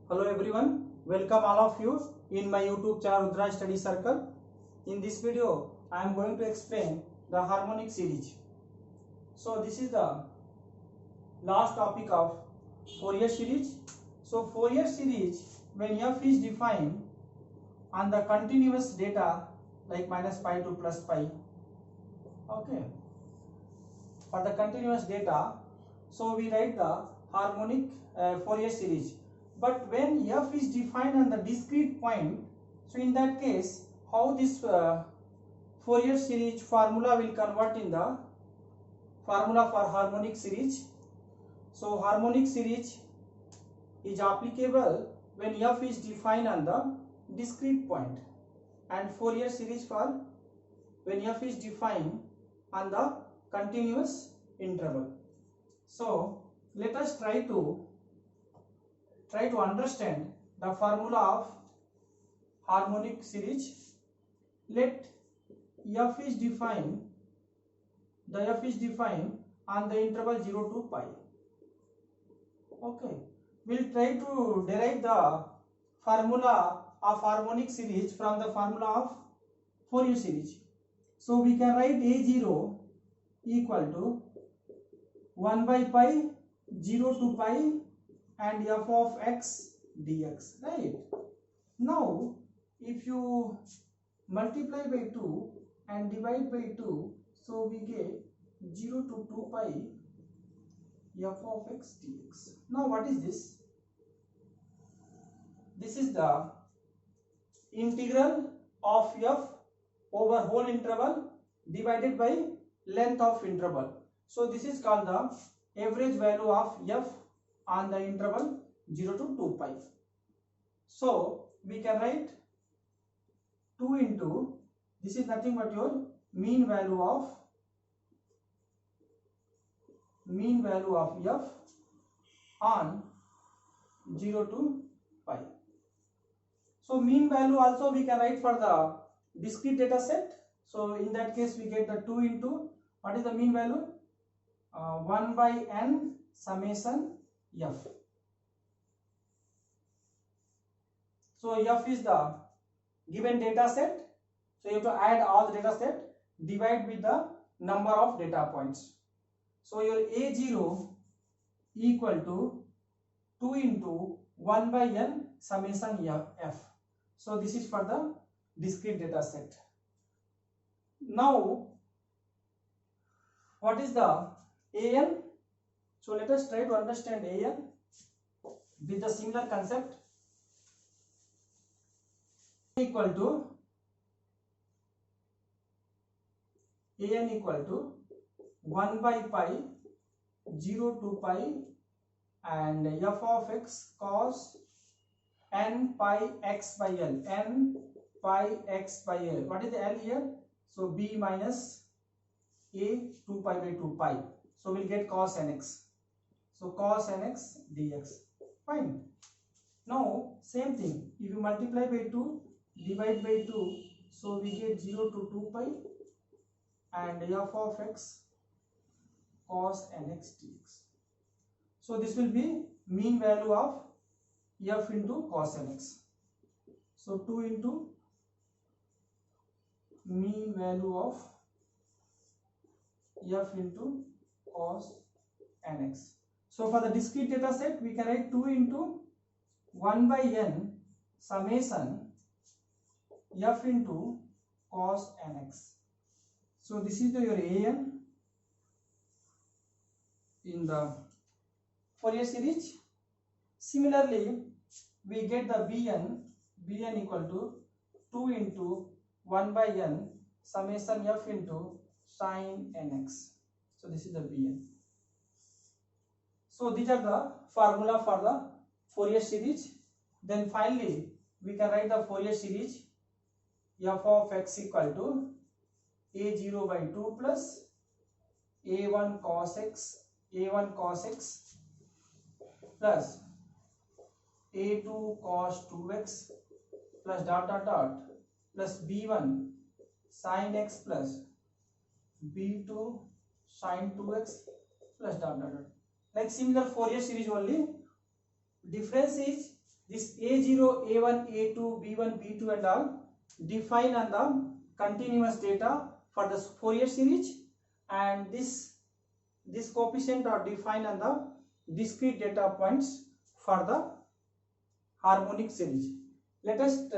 Hello everyone, welcome all of you in my YouTube channel Rudra Study Circle. In this video, I am going to explain the harmonic series. So this is the last topic of Fourier series. So Fourier series, when f is defined on the continuous data like minus pi to plus pi, okay, for the continuous data, so we write the harmonic Fourier series. But when f is defined on the discrete point, so in that case, how this Fourier series formula will convert in the formula for harmonic series. So harmonic series is applicable when f is defined on the discrete point, and Fourier series for when f is defined on the continuous interval. So let us try to understand the formula of harmonic series. Let f is defined on the interval 0 to pi. Okay, we'll try to derive the formula of harmonic series from the formula of Fourier series. So we can write a0 equal to 1 by pi 0 to pi and f of x dx, right? Now if you multiply by 2 and divide by 2, so we get 0 to 2 pi f of x dx. Now what is this? This is the integral of f over whole interval divided by length of interval. So this is called the average value of f on the interval 0 to 2 pi. So we can write 2 into, this is nothing but your mean value of f on 0 to pi. So mean value also we can write for the discrete data set. So in that case we get the 2 into, what is the mean value? 1 by n summation f. So f is the given data set. So you have to add all the data set, divide with the number of data points. So your a0 equal to 2 into 1 by n summation f. So this is for the discrete data set. Now what is the an? So let us try to understand an with the similar concept. Equal to an equal to 1 by pi 0 to pi and f of x cos n pi x by l, n pi x by l. What is the l here? So b minus a 2 pi by 2 pi. So we'll get cos nx. So cos nx dx. Fine. Now same thing, if you multiply by 2, divide by 2, so we get 0 to 2 pi and f of x cos nx dx. So this will be mean value of f into cos nx. So 2 into mean value of f into cos nx. So for the discrete data set we can write 2 into 1 by n summation f into cos nx. So this is your an in the Fourier series. Similarly we get the bn equal to 2 into 1 by n summation f into sin nx. So this is the bn. So these are the formula for the Fourier series. Then finally we can write the Fourier series f of x equal to a0 by 2 plus a1 cos x plus a2 cos 2x plus dot dot dot plus b1 sin x plus b2 sin 2x plus dot dot dot. Like similar Fourier series only. Difference is this A0, A1, A2, B1, B2 and all define on the continuous data for the Fourier series, and this coefficient are defined on the discrete data points for the harmonic series. Let us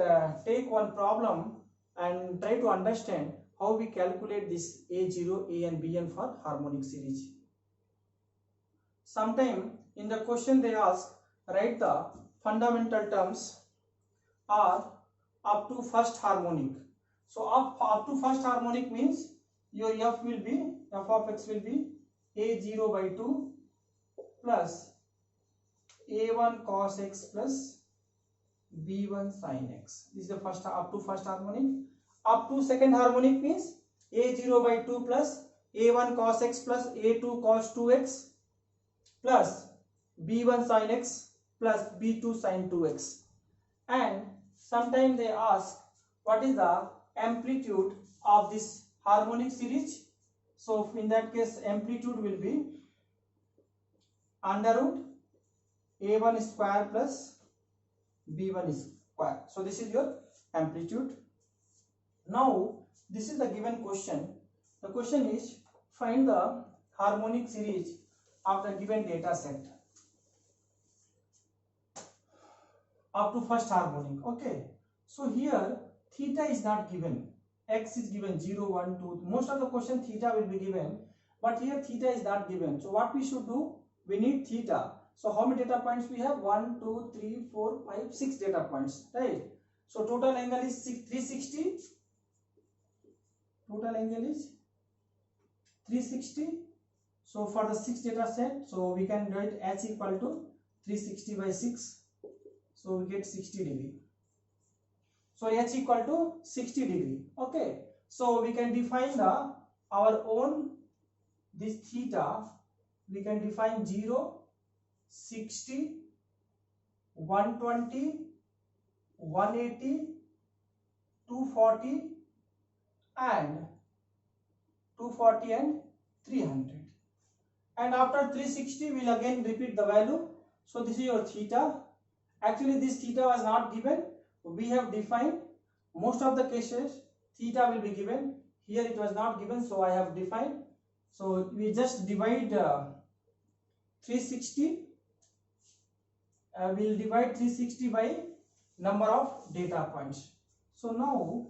take one problem and try to understand how we calculate this A0, A and Bn for harmonic series. Sometime in the question they ask, write the fundamental terms are up to first harmonic. So up to first harmonic means your f of x will be A0 by 2 plus A1 cos x plus B1 sin x. This is the first up to first harmonic. Up to second harmonic means A0 by 2 plus A1 cos x plus A2 cos 2x plus B1 sin x plus B2 sin 2x. And sometimes they ask what is the amplitude of this harmonic series. So in that case amplitude will be under root A1 square plus B1 square. So this is your amplitude. Now this is the given question. The question is find the harmonic series of the given data set up to first harmonic. Okay, so here theta is not given, x is given 0, 1, 2. Most of the question theta will be given, but here theta is not given. So what we should do, we need theta. So how many data points we have? 1, 2, 3, 4, 5, 6 data points, right? So total angle is 360. Total angle is 360. So for the 6 data set, so we can write h equal to 360 by 6. So we get 60 degree. So h equal to 60 degree. Okay. So we can define our own this theta. We can define 0, 60, 120, 180, 240 and 300. And after 360 we will again repeat the value. So this is your theta. Actually this theta was not given. We have defined. Most of the cases theta will be given. Here it was not given, so I have defined. So we just divide 360. We will divide 360 by number of data points. So now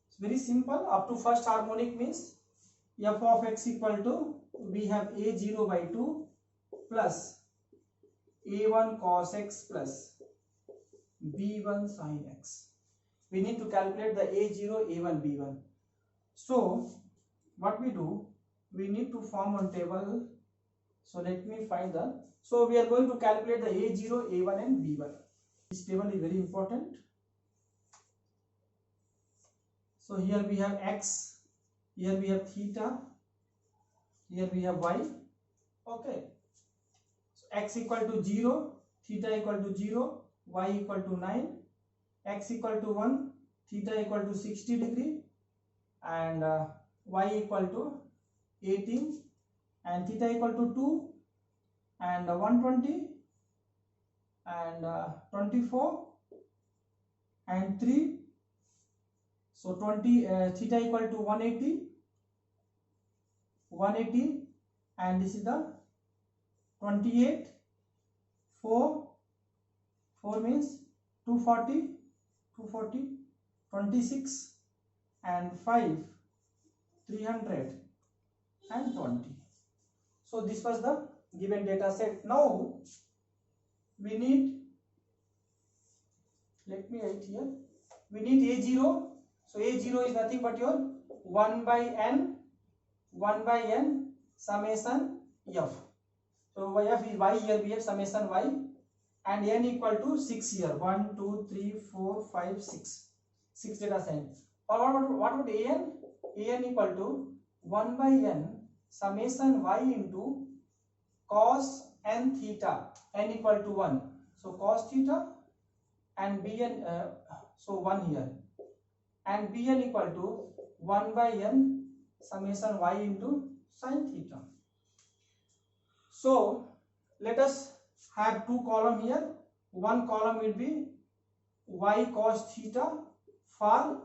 it's very simple. Up to first harmonic means f of x equal to, we have A0 by 2 plus A1 cos x plus B1 sin x. We need to calculate the A0, A1, B1. So what we do, we need to form one table. So let me find the, so we are going to calculate the A0, A1 and B1. This table is very important. So here we have x, here we have theta, here we have y. Okay. So x equal to 0, theta equal to 0, y equal to 9, x equal to 1, theta equal to 60 degree and y equal to 18 and theta equal to 2 and 120 and 24 and 3. So 20 theta equal to 180 and this is the 28, 4 means 240, 26 and 5, 320. So this was the given data set. Now we need, let me write here, we need A0. So A0 is nothing but your 1 by n summation f. So f is y, here we have summation y and n equal to 6 here, 1, 2, 3, 4, 5, 6. 6 data set. What would an? An equal to 1 by n summation y into cos n theta, n equal to 1. So cos theta and bn, so 1 here, and bn equal to 1 by n summation y into sin theta. So let us have two column here. one column will be y cos theta for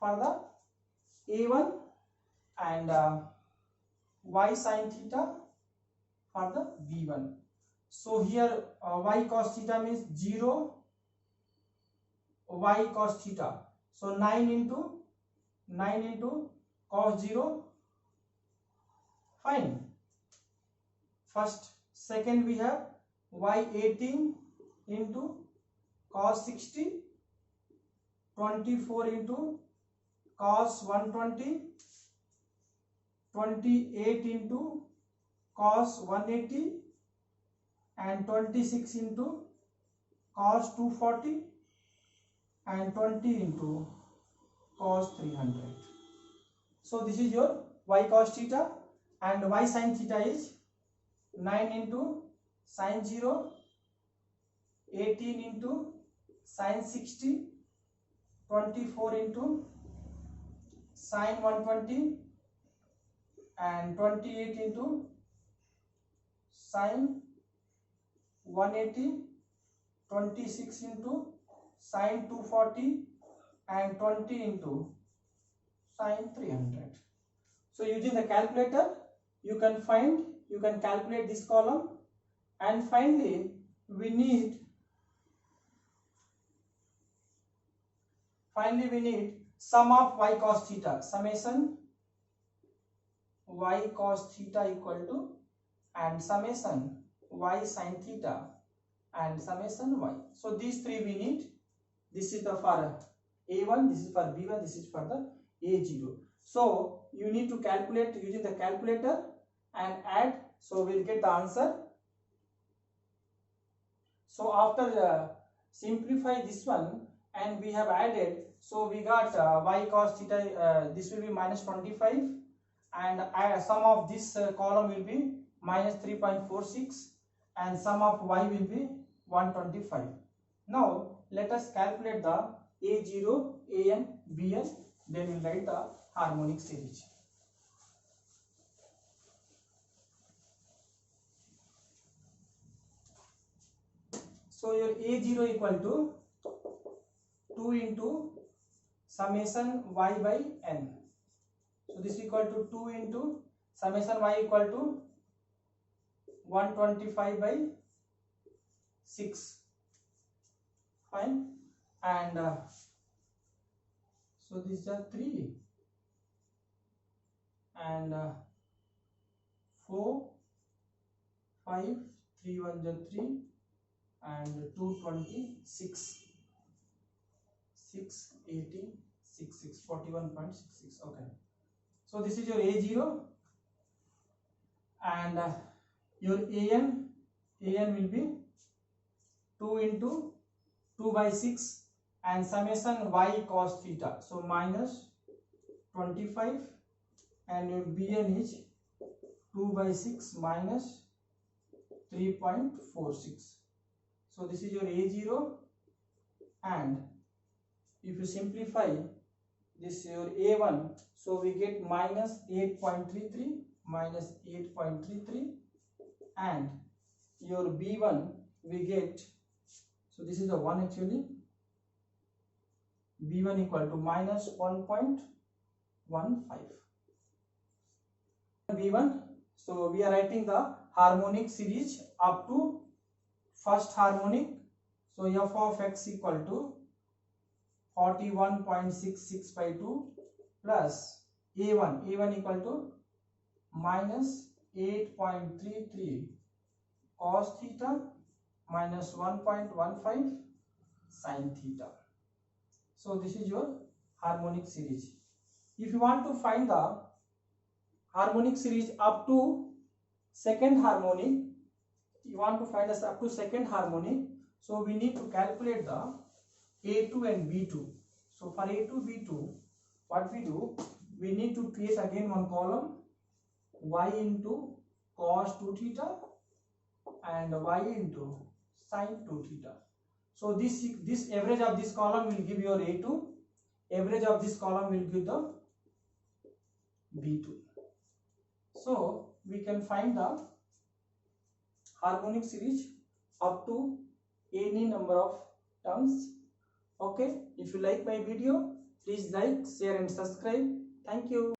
the A1 and y sin theta for the B1. So here y cos theta means 0 y cos theta. So 9 into cos 0. Fine. First. Second we have y18 into cos 60, 24 into cos 120, 28 into cos 180 and 26 into cos 240 and 20 into cos 300. So this is your y cos theta, and y sin theta is 9 into sin 0, 18 into sin 60, 24 into sin 120 and 28 into sin 180, 26 into sin 240 and 20 into sin 300. So using the calculator you can calculate this column, and finally we need sum of y cos theta, summation y cos theta equal to, and summation y sin theta and summation y. So these three we need. This is the for A1, this is for B1, this is for the A0. So you need to calculate using the calculator and add, so we'll get the answer. So after simplify this one and we have added, so we got y cos theta, this will be minus 25, and sum of this column will be minus 3.46 and sum of y will be 125. Now let us calculate the A0, AN, BN, then we'll write the harmonic series. So your A0 equal to 2 into summation y by n. So this equal to 2 into summation y equal to 125 by 6. Fine. And so these are 3 and 4, 5, 3 1 are 3 and 226, 6, 18, 66, 41.66. Okay. So this is your A0, and your AN will be 2 into 2 by 6 and summation y cos theta. So minus 25, and your BN is 2 by 6 minus 3.46. So this is your A0, and if you simplify this your A1, so we get minus 8.33 minus 8.33, and your B1 we get, so this is the 1 actually, B1 equal to minus 1.15. B1, so we are writing the harmonic series up to first harmonic. So f of x equal to 41.66 by 2 plus A1 equal to minus 8.33 cos theta minus 1.15 sin theta. So this is your harmonic series. If you want to find the harmonic series up to second harmonic, you want to find us up to second harmonic, so we need to calculate the A2 and B2. So for A2, B2, what we do, we need to create again one column, y into cos 2 theta and y into sin 2 theta. So this average of this column will give your A2, average of this column will give the B2. So we can find the harmonic series up to any number of terms. Okay, if you like my video, please like, share and subscribe. Thank you.